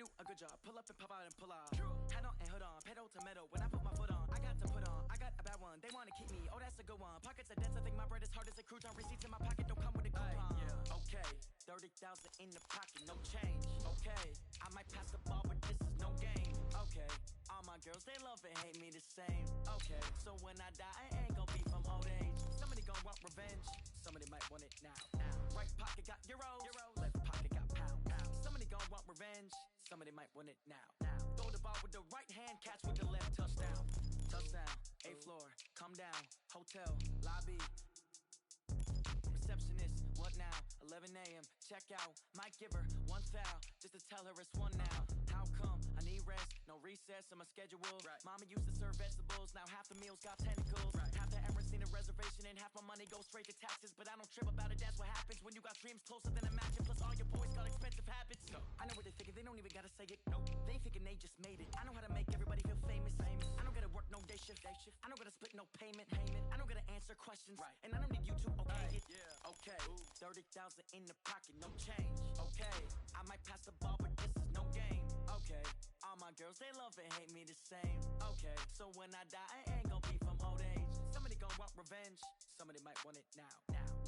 do a good job. Pull up and pop out and pull out. Head on and hood on, pedal to metal. When I put my foot on, I got to put on. I got a bad one, they want to keep me. Oh, that's a good one. Pockets are dense, I think my bread is hard as a crouton. Receipts in my pocket don't come with a coupon. Yeah. Okay, 30,000 in the pocket, no change. Okay, I might pass the ball, but this is no game. Okay, all my girls, they love and hate me the same. Okay, so when I die, I ain't gonna be from old age. Somebody gon' want revenge, somebody might want it now. Right pocket got euros, left pocket got pound. Somebody gon' want revenge, somebody might want it now. Throw the ball with the right hand, catch with the left, touchdown. Touchdown, 8th floor, come down, hotel, lobby. Receptionist, what now? 11 a.m. Check out. Might give her one foul just to tell her it's one now. How come? I need rest, no recess in my schedule. Right. Mama used to serve vegetables, now half the meals got tentacles. Right. Half the Emirates need a reservation and half my money goes straight to taxes. But I don't trip about it, that's what happens when you got dreams closer than a match. Plus all your boys got expensive habits. So, I know what they thinking, they don't even gotta say it. Nope. They thinking they just made it. I know how to make everybody feel famous. I don't gotta work no day shift. I don't gotta split no payment. I don't gotta answer questions. Right. And I don't need you to okay it. Yeah. Okay, 30,000 in the pocket, no change. Okay, I might pass the ball, but this is no game. Okay, all my girls, they love and hate me the same. Okay, so when I die, I ain't gonna be from old age. Somebody gon' want revenge, somebody might want it now.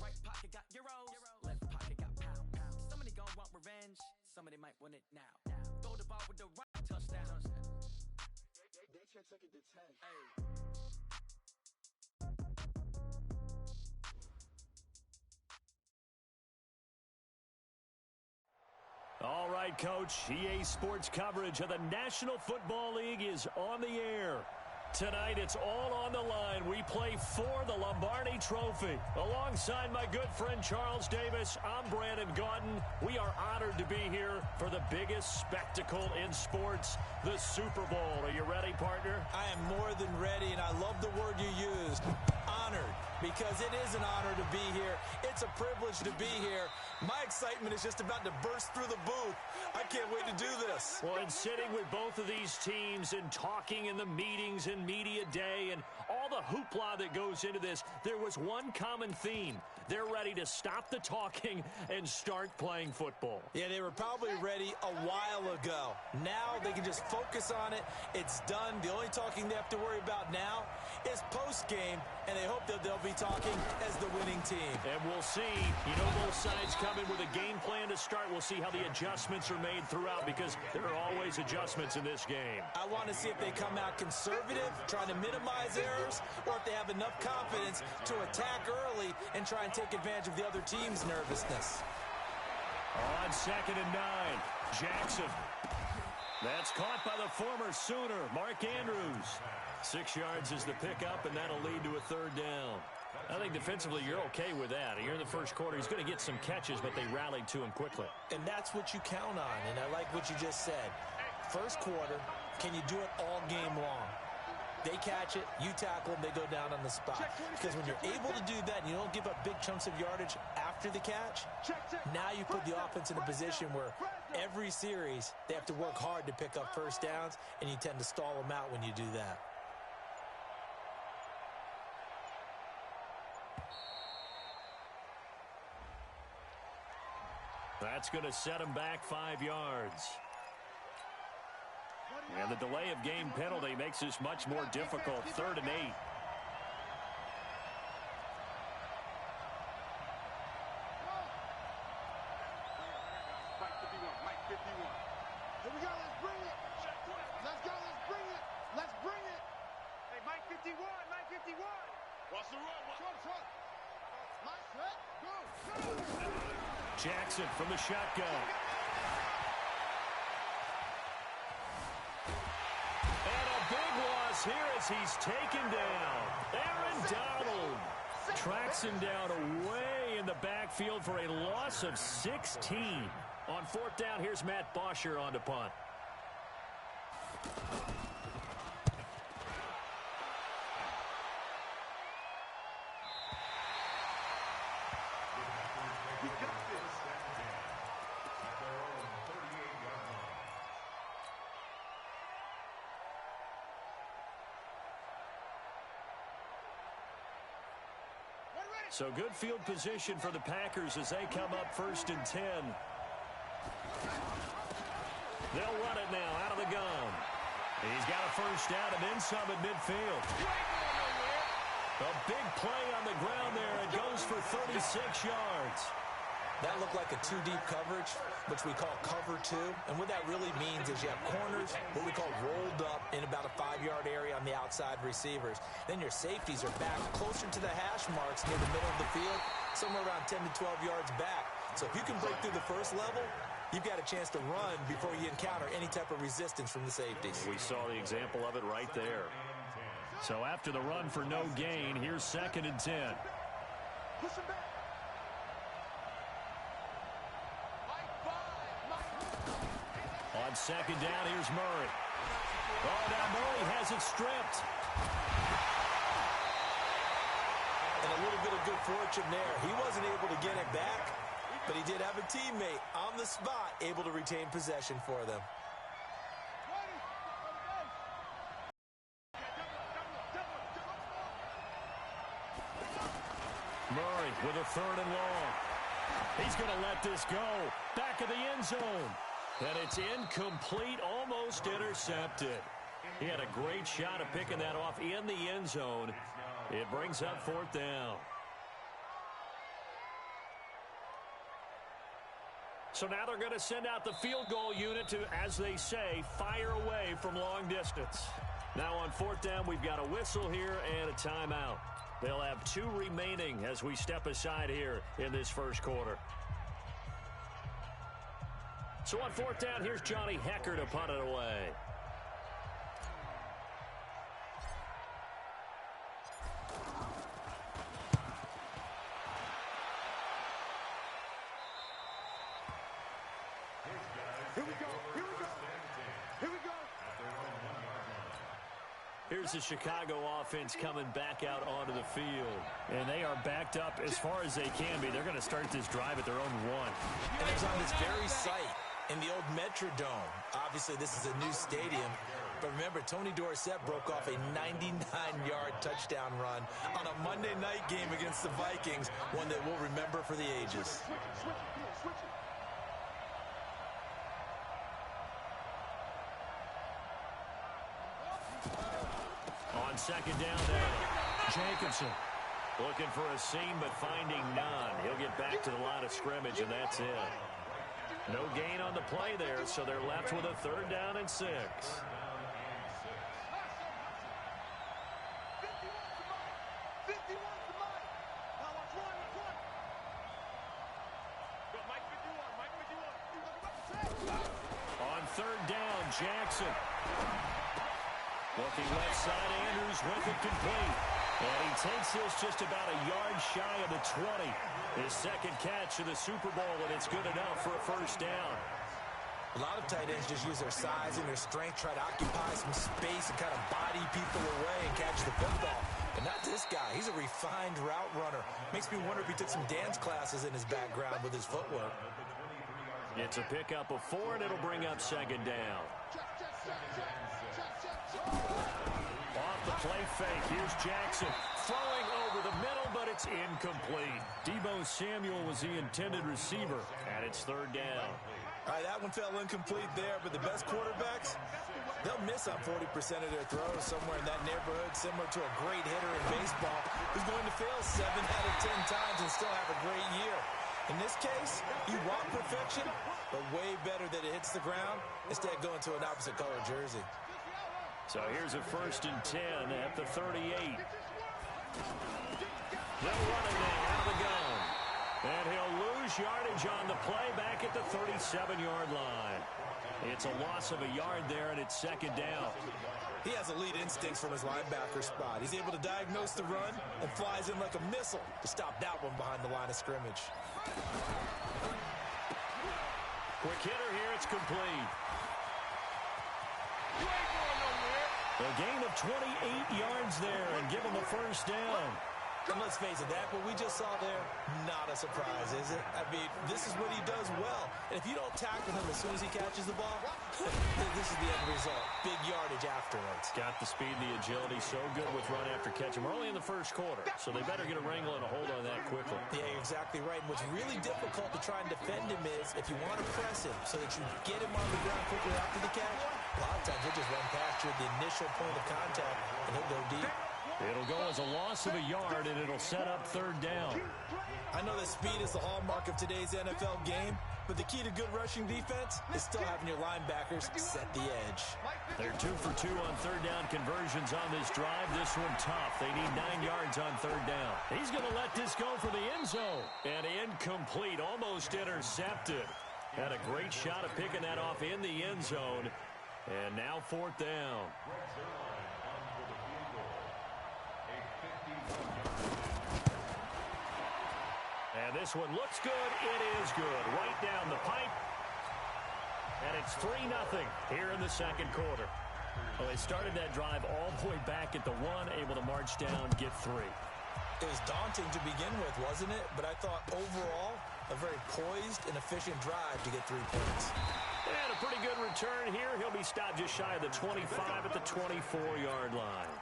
Right pocket got euros, left pocket got pound. Somebody gon' want revenge, somebody might want it now. Throw the ball with the right touchdown. They took it to 10. Hey. All right, Coach. EA Sports coverage of the National Football League is on the air. Tonight, it's all on the line. We play for the Lombardi Trophy. Alongside my good friend Charles Davis, I'm Brandon Gaudin. We are honored to be here for the biggest spectacle in sports, the Super Bowl. Are you ready, partner? I am more than ready, and I love the word you used. Honored, because it is an honor to be here. It's a privilege to be here. My excitement is just about to burst through the booth. I can't wait to do this. Well, and sitting with both of these teams and talking in the meetings and media day and all the hoopla that goes into this, there was one common theme. They're ready to stop the talking and start playing football. Yeah, they were probably ready a while ago. Now they can just focus on it. It's done. The only talking they have to worry about now is post-game, and they hope that they'll be talking as the winning team. And we'll see. You know, both sides come in with a game plan to start. We'll see how the adjustments are made throughout, because there are always adjustments in this game. I want to see if they come out conservative, trying to minimize errors, or if they have enough confidence to attack early and try and take advantage of the other team's nervousness. On 2nd and 9, Jackson. That's caught by the former Sooner, Mark Andrews. 6 yards is the pickup, and that'll lead to a 3rd down. I think defensively you're okay with that. Here in the first quarter, he's going to get some catches, but they rallied to him quickly. And that's what you count on, and I like what you just said. First quarter, can you do it all game long? They catch it, you tackle them, they go down on the spot. Because when you're able to do that and you don't give up big chunks of yardage after the catch, now you put the offense in a position where every series they have to work hard to pick up first downs, and you tend to stall them out when you do that. That's going to set him back 5 yards. And the delay of game penalty makes this much more difficult. 3rd and 8. Mike 51, Mike 51. Here we go, let's bring it. Let's go, let's bring it. Let's bring it. Hey, Mike 51, Mike 51. Watch the run, front. Mike, set, go. Jackson from the shotgun. And a big loss here as he's taken down. Aaron Donald tracks him down away in the backfield for a loss of 16. On 4th down, here's Matt Bosher on to punt. So good field position for the Packers as they come up 1st and 10. They'll run it now out of the gun. He's got a first down and then some at midfield. A big play on the ground there. It goes for 36 yards. That looked like a two-deep coverage, which we call cover two. And what that really means is you have corners, what we call rolled up in about a 5-yard area on the outside receivers. Then your safeties are back closer to the hash marks near the middle of the field, somewhere around 10 to 12 yards back. So if you can break through the first level, you've got a chance to run before you encounter any type of resistance from the safeties. We saw the example of it right there. So after the run for no gain, here's 2nd and 10. Push him back. On 2nd down, here's Murray. Oh, now Murray has it stripped. And a little bit of good fortune there. He wasn't able to get it back, but he did have a teammate on the spot able to retain possession for them. Murray with a 3rd and long. He's going to let this go. Back of the end zone. And it's incomplete, almost intercepted. He had a great shot at picking that off in the end zone. It brings up 4th down. So now they're going to send out the field goal unit to, as they say, fire away from long distance. Now on 4th down, we've got a whistle here and a timeout. They'll have 2 remaining as we step aside here in this first quarter. So on 4th down, here's Johnny Hecker to punt it away. Here we go. Here we go. Here we go. Here's the Chicago offense coming back out onto the field. And they are backed up as far as they can be. They're going to start this drive at their own 1. And it's on this very site in the old Metrodome. Obviously, this is a new stadium. But remember, Tony Dorsett broke off a 99-yard touchdown run on a Monday night game against the Vikings, one that we'll remember for the ages. On 2nd down there, Jacobson looking for a seam but finding none. He'll get back to the line of scrimmage, and that's it. No gain on the play there, so they're left with a 3rd down and 6. On 3rd down, Jackson. Looking left side, Andrews with it complete. And he takes this just about a yard shy of the 20. His 2nd catch of the Super Bowl, and it's good enough for a 1st down. A lot of tight ends just use their size and their strength, try to occupy some space and kind of body people away and catch the football. But not this guy. He's a refined route runner. Makes me wonder if he took some dance classes in his background with his footwork. It's a pickup of 4, and it'll bring up 2nd down. Off the play fake, here's Jackson throwing over the middle, but it's incomplete. Deebo Samuel was the intended receiver, and it's 3rd down. All right, that one fell incomplete there, but the best quarterbacks, they'll miss on 40% of their throws somewhere in that neighborhood, similar to a great hitter in baseball who's going to fail 7 out of 10 times and still have a great year. In this case, you want perfection, but way better that it hits the ground instead of going to an opposite color jersey. So here's a 1st and 10 at the 38. They'll run it now out of the gun. And he'll lose yardage on the play back at the 37-yard line. It's a loss of a yard there, and it's 2nd down. He has elite instincts from his linebacker spot. He's able to diagnose the run and flies in like a missile to stop that one behind the line of scrimmage. Quick hitter here, it's complete. A gain of 28 yards there and give him a 1st down. And let's face it, that what we just saw there, not a surprise, is it? I mean, this is what he does well. And if you don't tackle him as soon as he catches the ball, this is the end result. Big yardage afterwards. Got the speed, the agility, so good with run after catch. We're only in the first quarter, so they better get a wrangle and a hold on that quickly. Yeah, you're exactly right. And what's really difficult to try and defend him is if you want to press him so that you get him on the ground quickly after the catch, a lot of times he'll just run past you at the initial point of contact, and he'll go deep. It'll go as a loss of a yard, and it'll set up third down. I know that speed is the hallmark of today's NFL game, but the key to good rushing defense is still having your linebackers set the edge. They're 2 for 2 on third down conversions on this drive. This one tough. They need 9 yards on third down. He's going to let this go for the end zone. And incomplete, almost intercepted. Had a great shot of picking that off in the end zone. And now fourth down. And this one looks good. It is good. Right down the pipe. And it's 3-0 here in the second quarter. Well, they started that drive all the way back at the 1, able to march down, get 3. It was daunting to begin with, wasn't it? But I thought overall, a very poised and efficient drive to get 3 points. And a pretty good return here. He'll be stopped just shy of the 25 at the 24-yard line.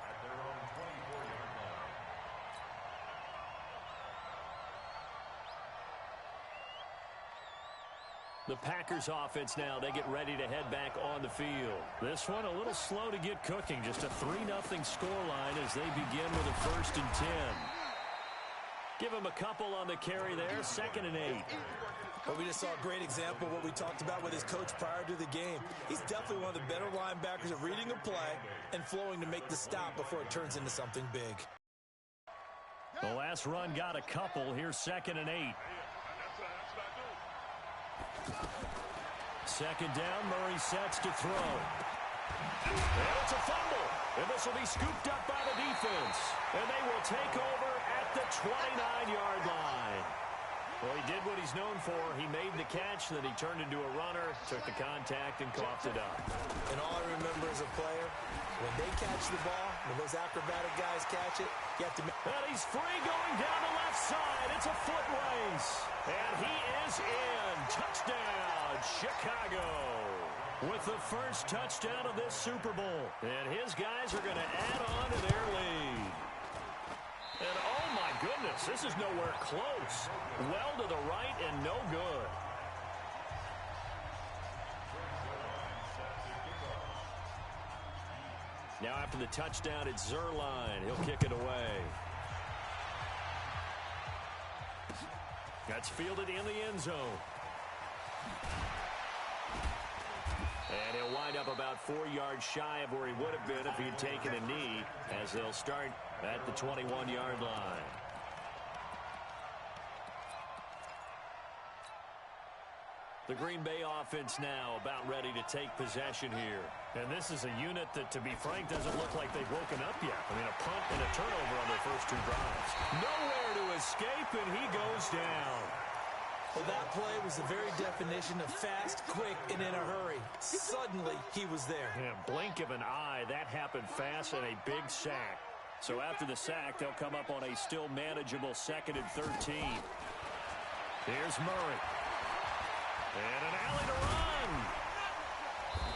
The Packers offense now, they get ready to head back on the field. This one a little slow to get cooking. Just a 3-0 scoreline as they begin with a 1st and 10. Give him a couple on the carry there. 2nd and 8. Well, we just saw a great example of what we talked about with his coach prior to the game. He's definitely one of the better linebackers at reading a play and flowing to make the stop before it turns into something big. The last run got a couple. Here's 2nd and 8. 2nd down, Murray sets to throw. And it's a fumble. And this will be scooped up by the defense. And they will take over at the 29-yard line. Well, he did what he's known for. He made the catch, then he turned into a runner, took the contact, and coughed it up. And all I remember as a player, when they catch the ball, when those acrobatic guys catch it, you have to... And he's free going down the left side. It's a foot race. And he is in. Touchdown, Chicago. With the first touchdown of this Super Bowl. And his guys are going to add on to their lead. And oh my goodness, this is nowhere close. Well to the right and no good. Now after the touchdown, it's Zerline. He'll kick it away. That's fielded in the end zone. And he'll wind up about 4 yards shy of where he would have been if he had taken a knee, as they'll start at the 21-yard line. The Green Bay offense now about ready to take possession here. And this is a unit that, to be frank, doesn't look like they've woken up yet. I mean, a punt and a turnover on their first 2 drives. Nowhere to escape, and he goes down. Well, that play was the very definition of fast, quick, and in a hurry. Suddenly, he was there. In a blink of an eye, that happened fast and a big sack. So after the sack, they'll come up on a still manageable 2nd and 13. Here's Murray. And an alley to run.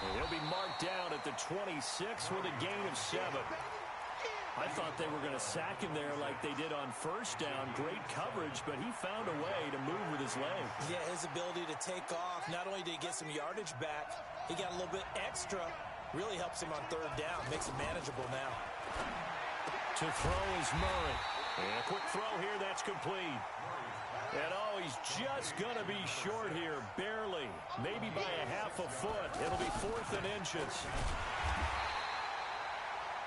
And he'll be marked down at the 26 with a gain of 7. I thought they were going to sack him there like they did on first down. Great coverage, but he found a way to move with his legs. Yeah, his ability to take off, not only did he get some yardage back, he got a little bit extra. Really helps him on third down, makes it manageable now. To throw is Murray. And a quick throw here, that's complete. And oh, he's just going to be short here, barely. Maybe by a half a foot. It'll be 4th and inches.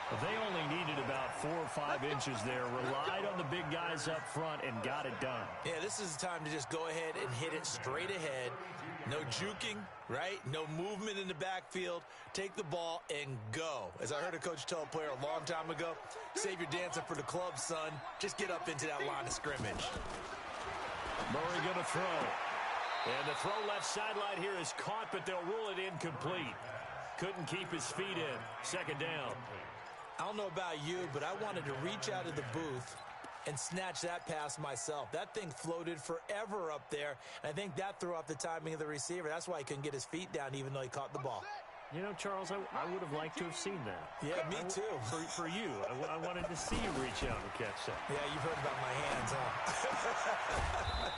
They only needed about 4 or 5 inches there. Relied on the big guys up front and got it done. Yeah, this is the time to just go ahead and hit it straight ahead. No juking, right? No movement in the backfield. Take the ball and go. As I heard a coach tell a player a long time ago, save your dancing for the club, son. Just get up into that line of scrimmage. Murray going to throw. And the throw left sideline here is caught, but they'll rule it incomplete. Couldn't keep his feet in. 2nd down. I don't know about you, but I wanted to reach out of the booth and snatch that pass myself. That thing floated forever up there, and I think that threw off the timing of the receiver. That's why he couldn't get his feet down even though he caught the ball. You know, Charles, I would have liked to have seen that. Yeah, me too. For you. I wanted to see you reach out and catch that. Yeah, you've heard about my hands, huh?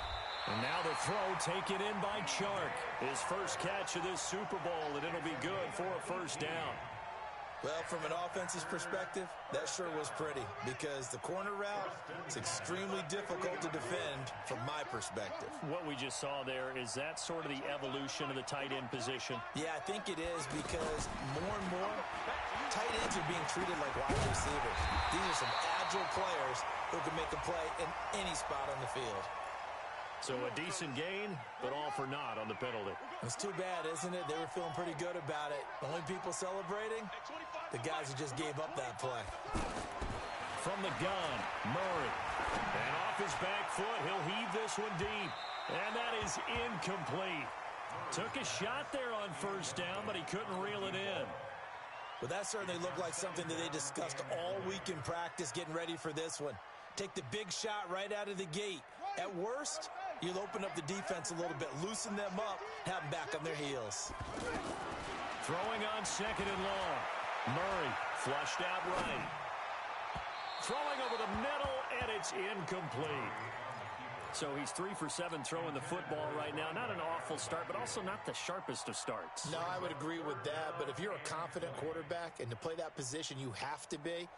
And now the throw taken in by Chark. His first catch of this Super Bowl, and it'll be good for a first down. Well, from an offensive perspective, that sure was pretty because the corner route is extremely difficult to defend from my perspective. What we just saw there, is that sort of the evolution of the tight end position? Yeah, I think it is because more and more tight ends are being treated like wide receivers. These are some agile players who can make a play in any spot on the field. So a decent gain, but all for naught on the penalty. It's too bad, isn't it? They were feeling pretty good about it. The only people celebrating, the guys who just gave up that play. From the gun, Murray. And off his back foot, he'll heave this one deep. And that is incomplete. Took a shot there on first down, but he couldn't reel it in. Well, that certainly looked like something that they discussed all week in practice getting ready for this one. Take the big shot right out of the gate. At worst, you'll open up the defense a little bit, loosen them up, have them back on their heels. Throwing on second and long. Murray flushed out right. Throwing over the middle, and it's incomplete. So he's 3 for 7 throwing the football right now. Not an awful start, but also not the sharpest of starts. No, I would agree with that. But if you're a confident quarterback and to play that position you have to be,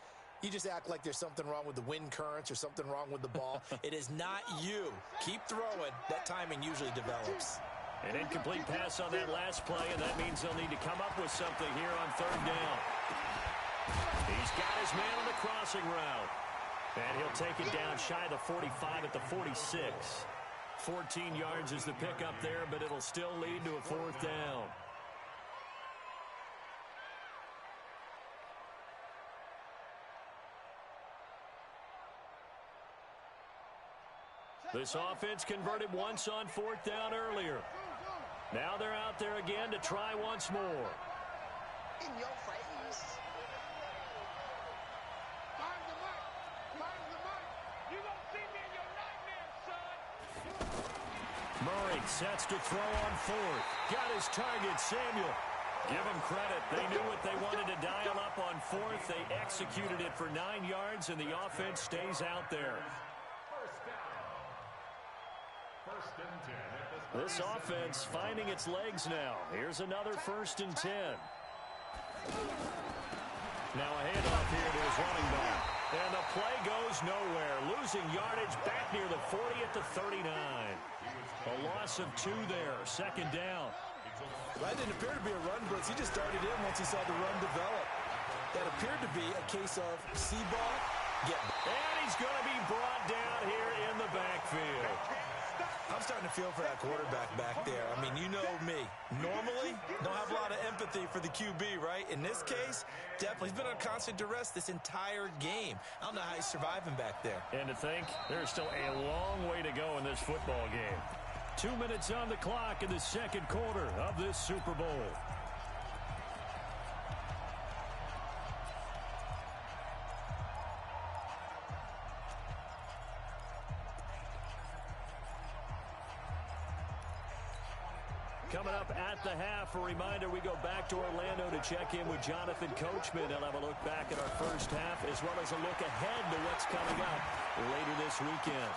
you just act like there's something wrong with the wind currents or something wrong with the ball. It is not you. Keep throwing. That timing usually develops. An incomplete pass on that last play, and that means they'll need to come up with something here on third down. He's got his man on the crossing route. And he'll take it down shy of the 45 at the 46. 14 yards is the pickup there, but it'll still lead to a fourth down. This offense converted once on fourth down earlier. Now they're out there again to try once more. In your face. Find the mic. Find the mic. You gonna see me in your nightmares, son. Murray sets to throw on fourth. Got his target, Samuel. Give them credit. They knew what they wanted to dial up on fourth. They executed it for 9 yards, and the offense stays out there. This offense finding its legs now. Here's another 1st and 10. Now a handoff here to his running back. And the play goes nowhere. Losing yardage back near the 40 at the 39. A loss of 2 there. 2nd down. That didn't appear to be a run blitz. He just started in once he saw the run develop. That appeared to be a case of see ball, get. And he's going to be brought down here in the backfield. I'm starting to feel for that quarterback back there. I mean, you know me. Normally, don't have a lot of empathy for the QB, right? In this case, definitely. He's been on constant duress this entire game. I don't know how he's surviving back there. And to think, there's still a long way to go in this football game. 2 minutes on the clock in the 2nd quarter of this Super Bowl. Coming up at the half, a reminder, we go back to Orlando to check in with Jonathan Coachman. He'll have a look back at our first half as well as a look ahead to what's coming up later this weekend.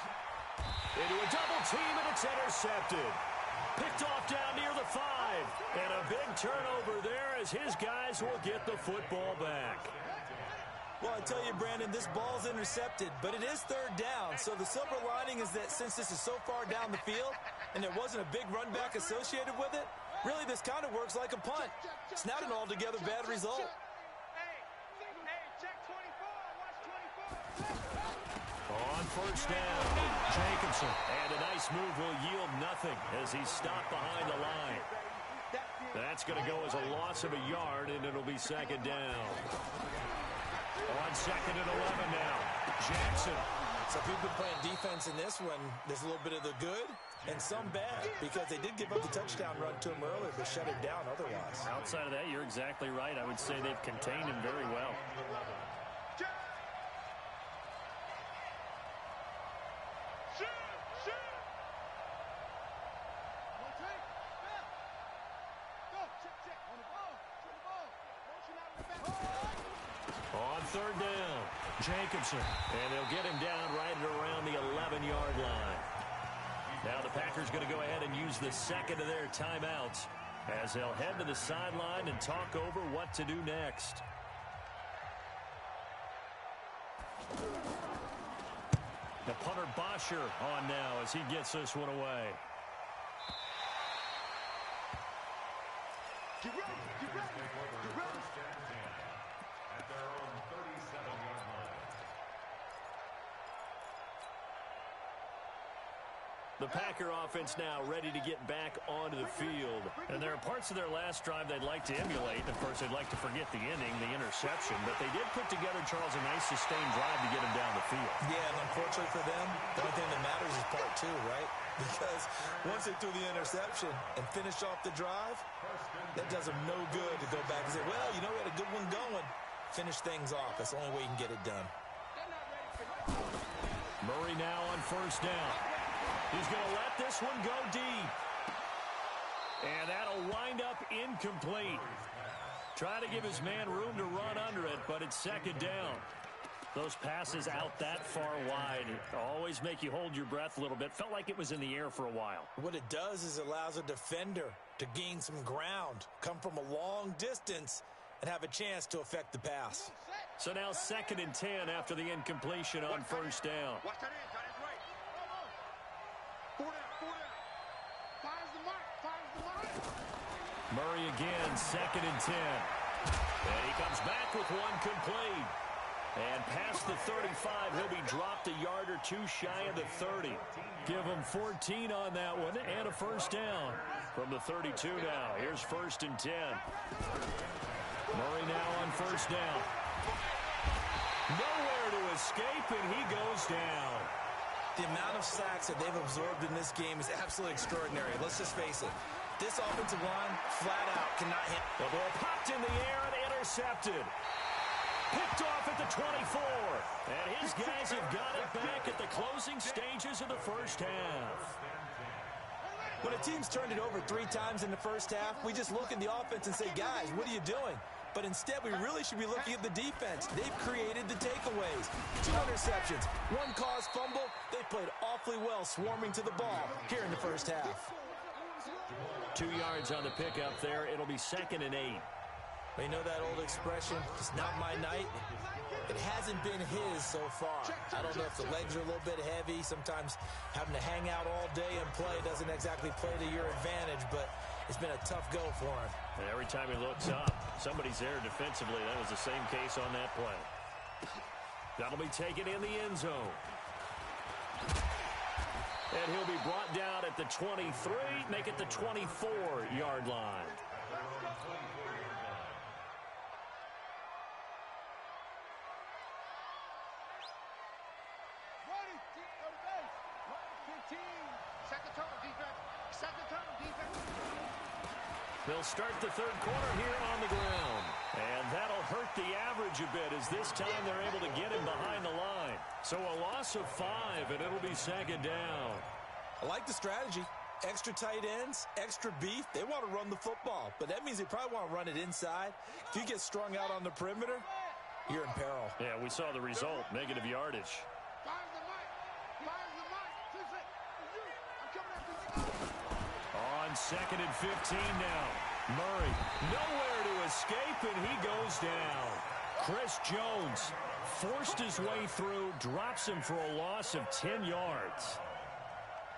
Into a double team, and it's intercepted. Picked off down near the 5. And a big turnover there as his guys will get the football back. Well, I tell you, Brandon, this ball's intercepted, but it is 3rd down. So the silver lining is that since this is so far down the field and there wasn't a big run back associated with it, really this kind of works like a punt. It's not an altogether bad result. Hey, check 24. Watch 24. On first down, Jacobson. And a nice move will yield nothing as he's stopped behind the line. That's going to go as a loss of a yard, and it'll be 2nd down. On 2nd and 11 now. Jackson. So if you've been playing defense in this one, there's a little bit of the good and some bad because they did give up the touchdown run to him earlier but shut him down otherwise. Outside of that, you're exactly right. I would say they've contained him very well. On third down, Jacobson. And they'll get him down right at around the 11-yard line. Now the Packers going to go ahead and use the second of their timeouts as they'll head to the sideline and talk over what to do next. The punter Bosher on now as he gets this one away. Get ready, get ready, get ready. At their own 37-yard line. The Packer offense now ready to get back onto the field. And there are parts of their last drive they'd like to emulate. Of course, they'd like to forget the inning, the interception. But they did put together, Charles, a nice sustained drive to get him down the field. Yeah, and unfortunately for them, the only thing that matters is part two, right? Because once they threw the interception and finished off the drive, that does them no good to go back and say, well, you know, we had a good one going. Finish things off. That's the only way you can get it done. Murray now on first down. He's going to let this one go deep. And that'll wind up incomplete. Try to give his man room to run under it, but it's second down. Those passes out that far wide always make you hold your breath a little bit. Felt like it was in the air for a while. What it does is it allows a defender to gain some ground, come from a long distance, and have a chance to affect the pass. So now 2nd and 10 after the incompletion on first down. Watch that in, got his right. 4 down, 4 down. Fires the mark, fires the mark. Murray again, 2nd and 10. And he comes back with one complete. And past the 35, he'll be dropped a yard or two shy of the 30. Give him 14 on that one and a first down. From the 32 now, here's 1st and 10. Murray now on first down. Nowhere to escape, and he goes down. The amount of sacks that they've absorbed in this game is absolutely extraordinary. Let's just face it. This offensive line, flat out, cannot hit. The ball popped in the air and intercepted. Picked off at the 24. And his guys have got it back at the closing stages of the first half. When a team's turned it over 3 times in the first half, we just look at the offense and say, guys, what are you doing? But instead, we really should be looking at the defense. They've created the takeaways. 2 interceptions, 1 caused fumble. They played awfully well swarming to the ball here in the first half. 2 yards on the pickup there. It'll be 2nd and 8. You know that old expression, it's not my night? It hasn't been his so far. I don't know if the legs are a little bit heavy. Sometimes having to hang out all day and play doesn't exactly play to your advantage, but it's been a tough go for him. And every time he looks up, somebody's there defensively. That was the same case on that play. That'll be taken in the end zone. And he'll be brought down at the 23, make it the 24-yard line. They'll start the third quarter here on the ground. And that'll hurt the average a bit as this time they're able to get him behind the line. So a loss of 5, and it'll be 2nd down. I like the strategy. Extra tight ends, extra beef. They want to run the football, but that means they probably want to run it inside. If you get strung out on the perimeter, you're in peril. Yeah, we saw the result, negative yardage. Fires the mark, fires the mark. I'm coming after you. On 2nd and 15 now. Murray, nowhere to escape, and he goes down. Chris Jones forced his way through, drops him for a loss of 10 yards.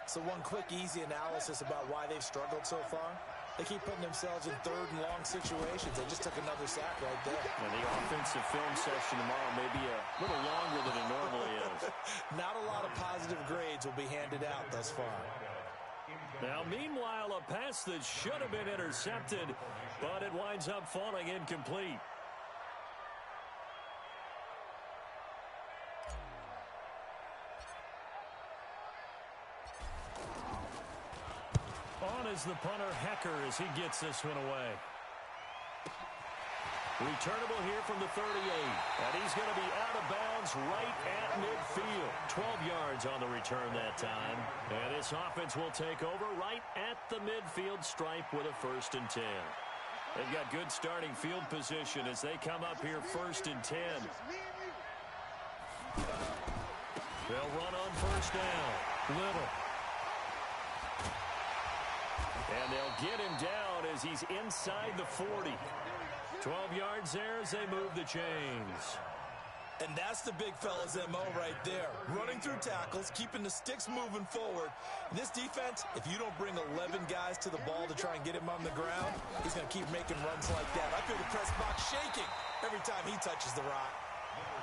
So one quick, easy analysis about why they've struggled so far. They keep putting themselves in 3rd and long situations. They just took another sack right there. And the offensive film session tomorrow may be a little longer than it normally is. Not a lot of positive grades will be handed out thus far. Now, meanwhile, a pass that should have been intercepted, but it winds up falling incomplete. On is the punter Hecker as he gets this one away. Returnable here from the 38. And he's going to be out of bounds right at midfield. 12 yards on the return that time. And this offense will take over right at the midfield stripe with a 1st and 10. They've got good starting field position as they come up here 1st and 10. They'll run on 1st down. Little. And they'll get him down as he's inside the 40. 12 yards there as they move the chains. And that's the big fella's MO right there. Running through tackles, keeping the sticks moving forward. In this defense, if you don't bring 11 guys to the ball to try and get him on the ground, he's going to keep making runs like that. I feel the press box shaking every time he touches the rock.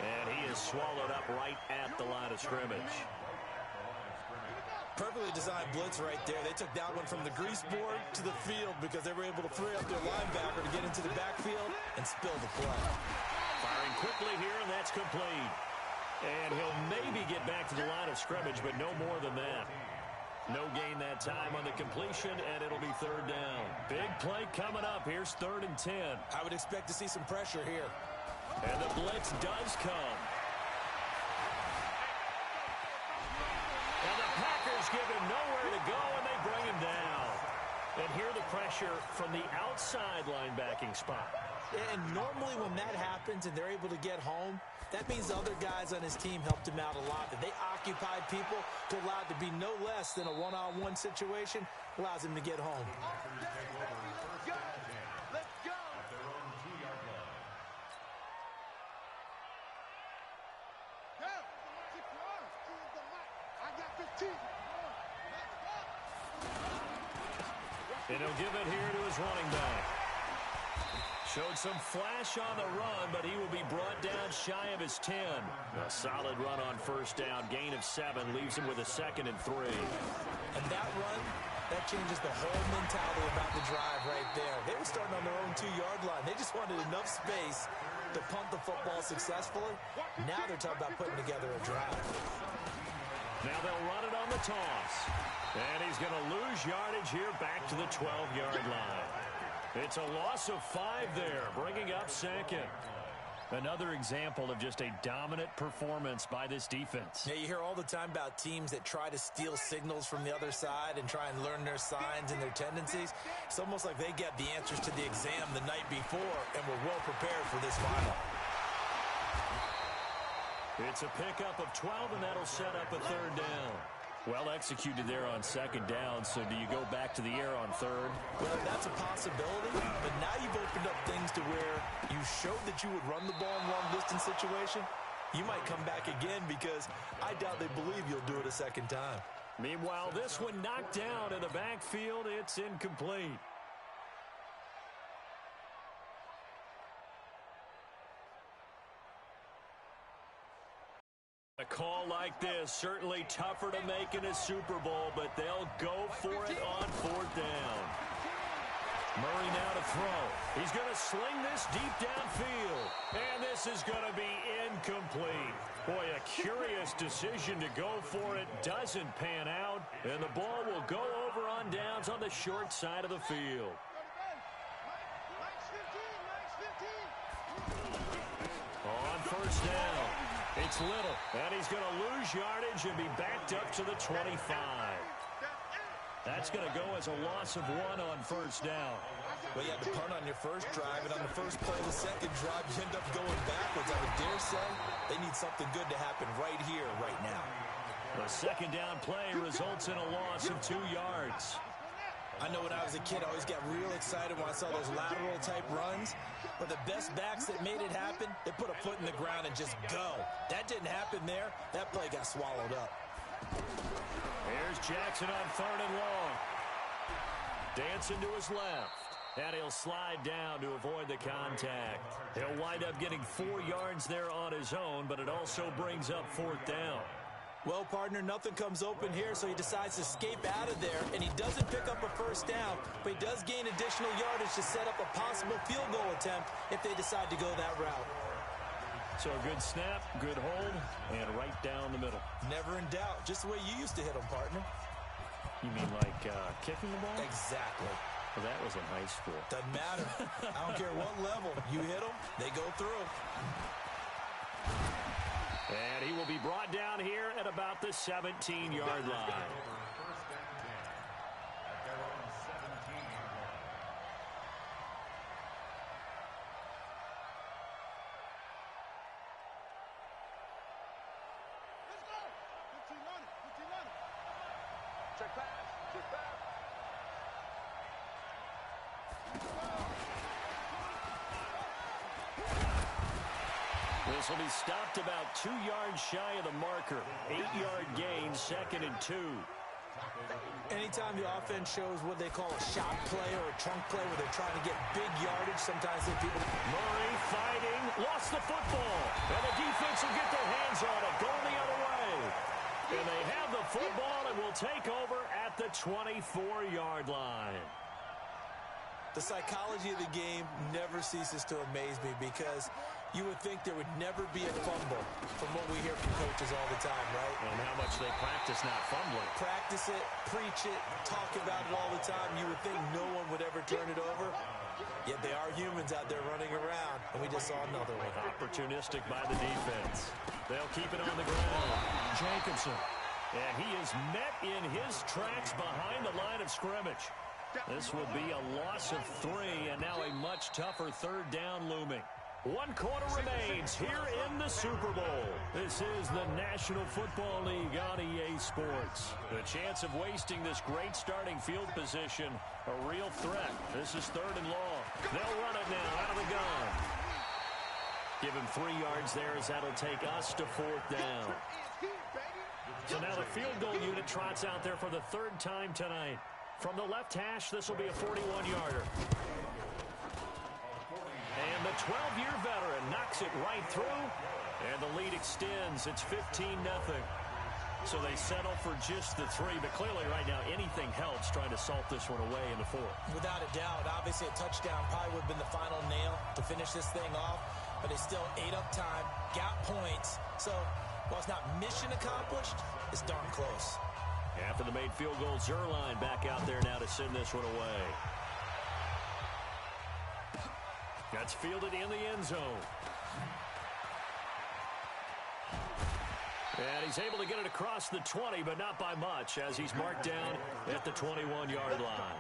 And he is swallowed up right at the line of scrimmage. Perfectly designed blitz right there. They took that one from the grease board to the field because they were able to free up their linebacker to get into the backfield and spill the play. Firing quickly here, and that's complete. And he'll maybe get back to the line of scrimmage, but no more than that. No gain that time on the completion, and it'll be 3rd down. Big play coming up. Here's 3rd and 10. I would expect to see some pressure here. And the blitz does come. And the Packers give him nowhere to go, and they bring him down. And here the pressure from the outside linebacking spot. And normally when that happens and they're able to get home, that means the other guys on his team helped him out a lot. That they occupied people to allow it to be no less than a one-on-one situation, allows him to get home. Let's go. At their own 2-yard line. I got 15. And he'll give it here to his running back. Showed some flash on the run, but he will be brought down shy of his 10. A solid run on 1st down. Gain of 7 leaves him with a 2nd and 3. And that run, that changes the whole mentality about the drive right there. They were starting on their own 2-yard line. They just wanted enough space to punt the football successfully. Now they're talking about putting together a drive. Now they'll run it on the toss. And he's going to lose yardage here back to the 12-yard line. It's a loss of 5 there, bringing up 2nd. Another example of just a dominant performance by this defense. Yeah, you hear all the time about teams that try to steal signals from the other side and try and learn their signs and their tendencies. It's almost like they get the answers to the exam the night before and were well prepared for this final. It's a pickup of 12, and that'll set up a 3rd down. Well executed there on 2nd down, so do you go back to the air on 3rd? Well, that's a possibility, but now you've opened up things to where you showed that you would run the ball in long-distance situation. You might come back again because I doubt they believe you'll do it a 2nd time. Meanwhile, this one knocked down in the backfield. It's incomplete. A call like this, certainly tougher to make in a Super Bowl, but they'll go for it on 4th down. Murray now to throw. He's going to sling this deep downfield. And this is going to be incomplete. Boy, a curious decision to go for it. Doesn't pan out. And the ball will go over on downs on the short side of the field. On 1st down. It's Little, and he's going to lose yardage and be backed up to the 25. That's going to go as a loss of 1 on 1st down. Well, you had to punt on your first drive, and on the first play of the second drive, you end up going backwards. I would dare say they need something good to happen right here, right now. The 2nd down play results in a loss of 2 yards. I know when I was a kid, I always got real excited when I saw those lateral-type runs. But the best backs that made it happen, they put a foot in the ground and just go. That didn't happen there. That play got swallowed up. Here's Jackson on 3rd and long. Dancing to his left. And he'll slide down to avoid the contact. He'll wind up getting 4 yards there on his own, but it also brings up 4th down. Well, partner, nothing comes open here, so he decides to escape out of there, and he doesn't pick up a 1st down, but he does gain additional yardage to set up a possible field goal attempt if they decide to go that route. So a good snap, good hold, and right down the middle. Never in doubt, just the way you used to hit them, partner. You mean like kicking the ball? Exactly. Well, that was in high school. Doesn't matter. I don't care what level. You hit them, they go through. And he will be brought down here at about the 17-yard line. Check pass. Check pass. This will be stopped about 2 yards shy of the marker. 8-yard gain, 2nd and 2. Anytime the offense shows what they call a shot play or a trunk play where they're trying to get big yardage, sometimes they people... Murray fighting, lost the football. And the defense will get their hands on it, going the other way. And they have the football and will take over at the 24-yard line. The psychology of the game never ceases to amaze me because you would think there would never be a fumble from what we hear from coaches all the time, right? And how much they practice not fumbling. Practice it, preach it, talk about it all the time. You would think no one would ever turn it over. Yet they are humans out there running around, and we just saw another one. Opportunistic by the defense. They'll keep it on the ground. Jacobson. And he is met in his tracks behind the line of scrimmage. This will be a loss of 3, and now a much tougher 3rd down looming. 1 quarter remains here in the Super Bowl. This is the National Football League on EA Sports. The chance of wasting this great starting field position, a real threat. This is 3rd and long. They'll run it now out of the gun. Give him 3 yards there as that'll take us to 4th down. So now the field goal unit trots out there for the 3rd time tonight. From the left hash, this will be a 41-yarder. And the 12-year veteran knocks it right through, and the lead extends. It's 15-0. So they settle for just the 3, but clearly right now anything helps trying to salt this one away in the 4th. Without a doubt, obviously a touchdown probably would have been the final nail to finish this thing off, but they still ate up time, got points. So while it's not mission accomplished, it's darn close. After the made field goal, Zerline back out there now to send this one away. That's fielded in the end zone. And he's able to get it across the 20, but not by much, as he's marked down at the 21-yard line.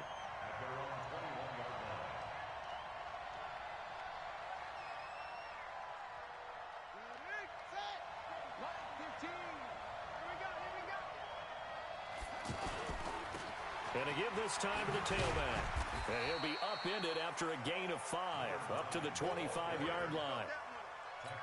And a give this time to the tailback. And he'll be upended after a gain of 5, up to the 25-yard line.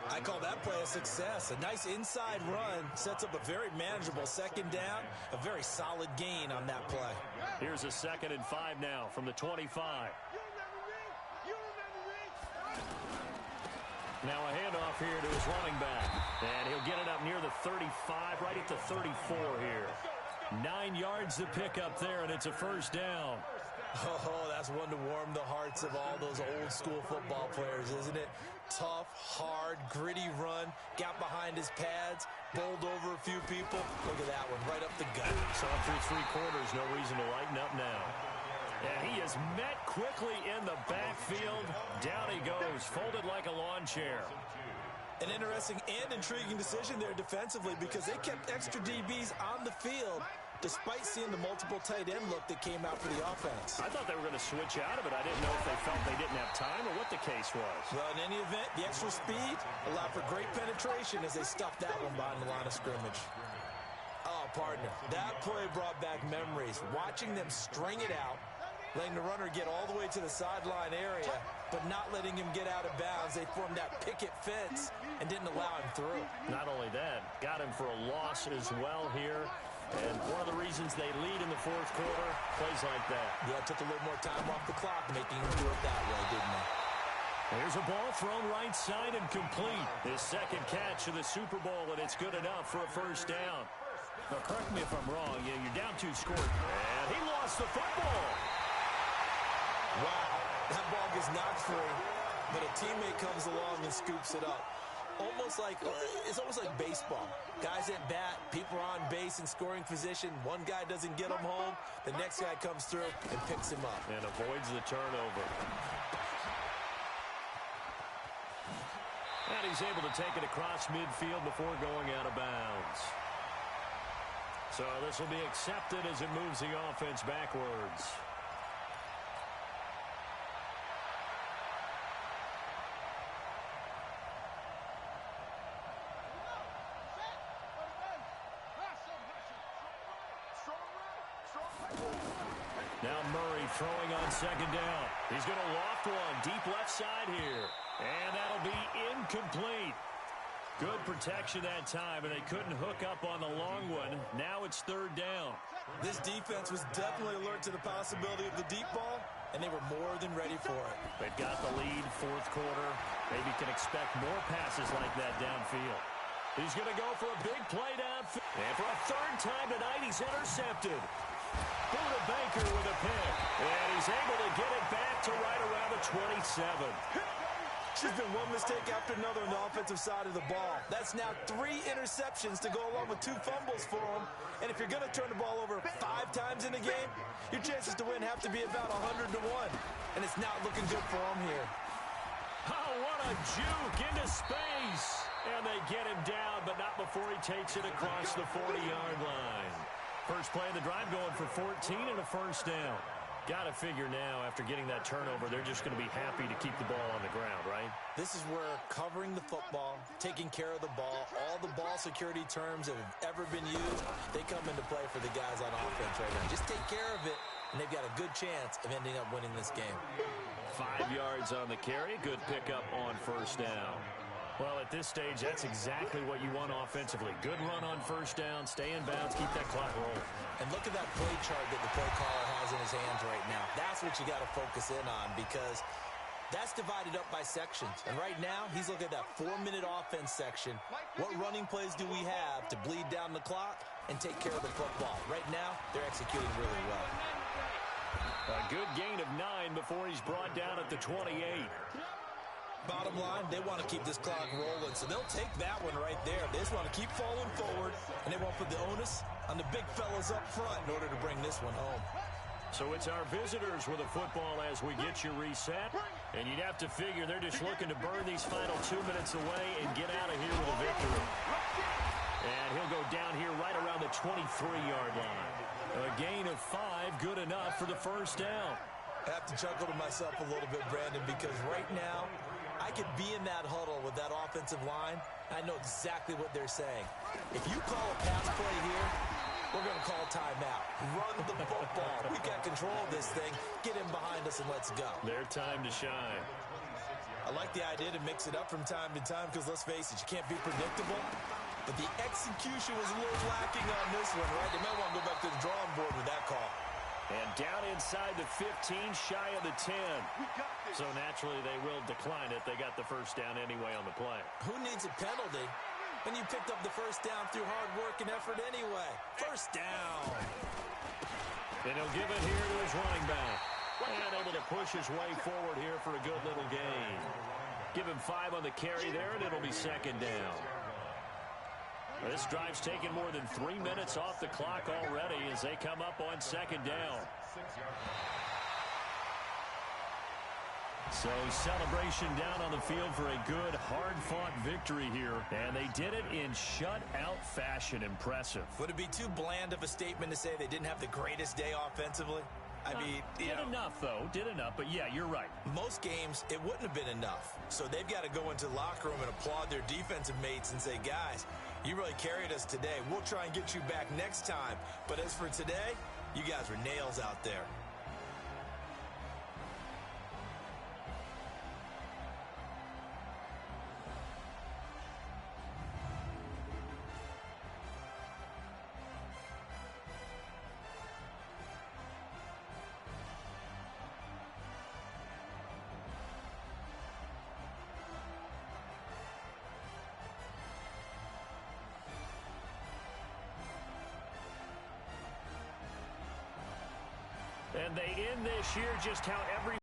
I call that play a success. A nice inside run sets up a very manageable 2nd down, a very solid gain on that play. Here's a 2nd and 5 now from the 25. Now a handoff here to his running back. And he'll get it up near the 35, right at the 34 here. 9 yards to pick up there, and it's a 1st down. Oh, that's one to warm the hearts of all those old-school football players, isn't it? Tough, hard, gritty run, got behind his pads, bowled over a few people. Look at that one, right up the gut. So through 3 quarters, no reason to lighten up now. And he is met quickly in the backfield. Down he goes, folded like a lawn chair. An interesting and intriguing decision there defensively because they kept extra DBs on the field despite seeing the multiple tight end look that came out for the offense. I thought they were going to switch out of it. I didn't know if they felt they didn't have time or what the case was. Well, in any event, the extra speed allowed for great penetration as they stuffed that one behind the line of scrimmage. Oh, partner, that play brought back memories. Watching them string it out, letting the runner get all the way to the sideline area, but not letting him get out of bounds. They formed that picket fence and didn't allow him through. Not only that, got him for a loss as well here. And one of the reasons they lead in the 4th quarter, plays like that. Yeah, it took a little more time off the clock, making him do it that way, didn't they? Here's a ball thrown right side and complete. His 2nd catch of the Super Bowl, and it's good enough for a 1st down. Now, correct me if I'm wrong. You're down 2 scores. And he lost the football. Wow, that ball gets knocked free, but a teammate comes along and scoops it up. It's almost like baseball. Guys at bat, people are on base in scoring position. One guy doesn't get him home. The next guy comes through and picks him up. And avoids the turnover. And he's able to take it across midfield before going out of bounds. So this will be accepted as it moves the offense backwards. Now Murray throwing on second down. He's going to loft one deep left side here. And that'll be incomplete. Good protection that time, and they couldn't hook up on the long one. Now it's third down. This defense was definitely alert to the possibility of the deep ball, and they were more than ready for it. They've got the lead, fourth quarter. Maybe can expect more passes like that downfield. He's going to go for a big play downfield. And for a third time tonight, he's intercepted. Buda Baker with a pick. And he's able to get it back to right around the 27. There's been one mistake after another on the offensive side of the ball. That's now 3 interceptions to go along with 2 fumbles for him. And if you're going to turn the ball over 5 times in a game, your chances to win have to be about 100 to 1. And it's not looking good for him here. Oh, what a juke into space. And they get him down, but not before he takes it across the 40-yard line. First play of the drive going for 14 and a first down. Got to figure now, after getting that turnover, they're just going to be happy to keep the ball on the ground, right? This is where covering the football, taking care of the ball, all the ball security terms that have ever been used, they come into play for the guys on offense right now. Just take care of it, and they've got a good chance of ending up winning this game. 5 yards on the carry. Good pickup on first down. Well, at this stage, that's exactly what you want offensively. Good run on first down, stay in bounds, keep that clock rolling. And look at that play chart that the play caller has in his hands right now. That's what you got to focus in on, because that's divided up by sections. And right now, he's looking at that 4-minute offense section. What running plays do we have to bleed down the clock and take care of the football? Right now, they're executing really well. A good gain of 9 before he's brought down at the 28. Bottom line, they want to keep this clock rolling, so they'll take that one right there. They just want to keep falling forward, and they won't put the onus on the big fellas up front in order to bring this one home. So it's our visitors with a football as we get you reset. And you'd have to figure they're just looking to burn these final 2 minutes away and get out of here with a victory. And he'll go down here right around the 23-yard line. A gain of 5, good enough for the first down. I have to chuckle to myself a little bit, Brandon, because right now, I could be in that huddle with that offensive line. I know exactly what they're saying. If you call a pass play here, we're going to call timeout. Run the football. We've got control of this thing. Get in behind us and let's go. Their time to shine. I like the idea to mix it up from time to time because, let's face it, you can't be predictable. But the execution was a little lacking on this one, right? They might want to go back to the drawing board with that call. And down inside the 15, shy of the 10. So naturally they will decline it. They got the first down anyway on the play. Who needs a penalty when you picked up the first down through hard work and effort anyway? First down. And he'll give it here to his running back. And able to push his way forward here for a good little gain. Give him 5 on the carry there, and it'll be second down. This drive's taken more than 3 minutes off the clock already as they come up on second down. So celebration down on the field for a good, hard-fought victory here. And they did it in shutout fashion. Impressive. Would it be too bland of a statement to say they didn't have the greatest day offensively? I mean, did enough, though. Did enough. But, yeah, you're right. Most games, it wouldn't have been enough. So they've got to go into the locker room and applaud their defensive mates and say, guys, you really carried us today. We'll try and get you back next time. But as for today, you guys were nails out there. And they end this year just how every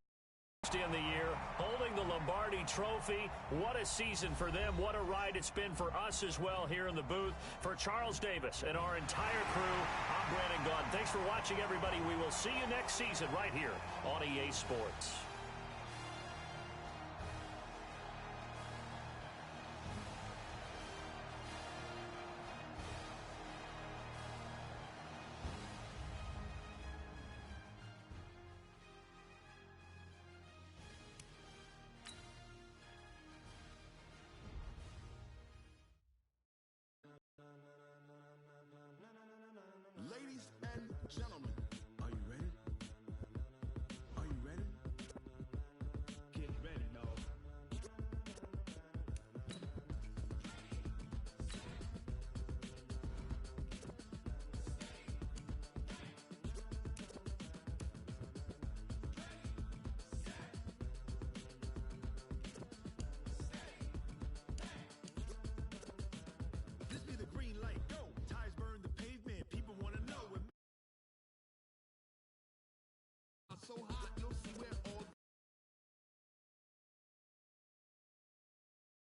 in the year, holding the Lombardi Trophy. What a season for them. What a ride it's been for us as well here in the booth. For Charles Davis and our entire crew, I'm Brandon Gaudin. Thanks for watching, everybody. We will see you next season right here on EA Sports. Ladies and gentlemen, are you ready? so high.